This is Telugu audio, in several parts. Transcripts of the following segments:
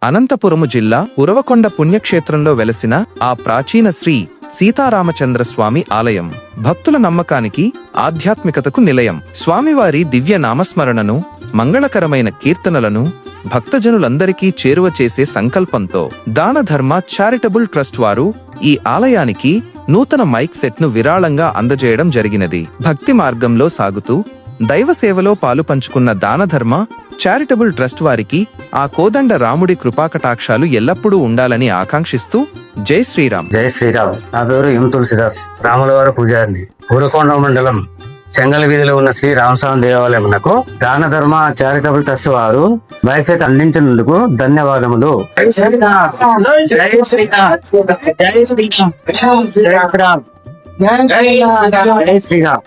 అనంతపురము జిల్లా ఉరవకొండ పుణ్యక్షేత్రంలో వెలసిన ఆ ప్రాచీన శ్రీ సీతారామచంద్రస్వామి ఆలయం భక్తుల నమ్మకానికి ఆధ్యాత్మికతకు నిలయం. స్వామివారి దివ్య నామస్మరణను, మంగళకరమైన కీర్తనలను భక్తజనులందరికీ చేరువ చేసే సంకల్పంతో దాన ధర్మ చారిటబుల్ ట్రస్ట్ వారు ఈ ఆలయానికి నూతన మైక్ సెట్ ను విరాళంగా అందజేయడం జరిగినది. భక్తి మార్గంలో సాగుతూ దైవ సేవలో పాలు పంచుకున్న దానధర్మ చారిటబుల్ ట్రస్ట్ వారికి ఆ కోదండ రాముడి కృపాకటాక్షాలు ఎల్లప్పుడూ ఉండాలని ఆకాంక్షిస్తూ జై శ్రీరామ్. జై శ్రీరామ్. నా పేరు ఎం తులసిదాస్, రాములవారి పూజారిని. ఊరకొండ మండలం చెంగల్ వీధిలో ఉన్న శ్రీ రామస్వామి దేవాలయమునకు దాన ధర్మ చారిటబుల్ ట్రస్ట్ వారు మైక్ సెట్ అందించినందుకు ధన్యవాదములు. జై శ్రీరామ్. జై శ్రీరామ్. జై శ్రీరామ్. జై శ్రీరామ్. జై శ్రీరామ్.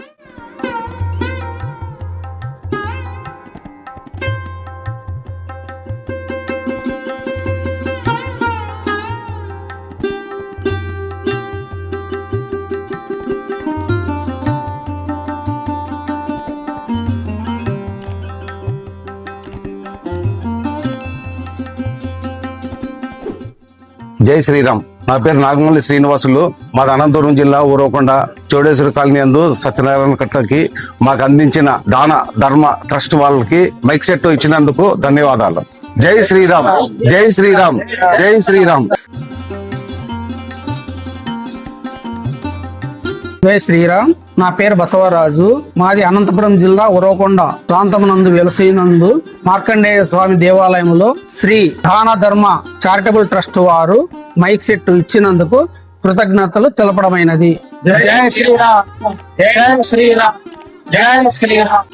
జై శ్రీరామ్. నా పేరు నాగమల్లి శ్రీనివాసులు. మాది అనంతపురం జిల్లా ఊరవకొండ చౌడేశ్వరి కాలనీ యందు సత్యనారాయణ కట్టకి మాకు అందించిన దాన ధర్మ ట్రస్ట్ వాళ్ళకి మైక్ సెట్ ఇచ్చినందుకు ధన్యవాదాలు. జై శ్రీరామ్. జై శ్రీరామ్. జై శ్రీరామ్. జై శ్రీరామ్. నా పేరు బసవరాజు. మాది అనంతపురం జిల్లా ఉరవకొండ ప్రాంతమునందు వెలసినందు మార్కండేయ స్వామి దేవాలయంలో శ్రీ దాన ధర్మ చారిటబుల్ ట్రస్ట్ వారు మైక్ సెట్ ఇచ్చినందుకు కృతజ్ఞతలు తెలపడమైనది. జై శ్రీరామ్. జై శ్రీరామ్. జై శ్రీరామ్.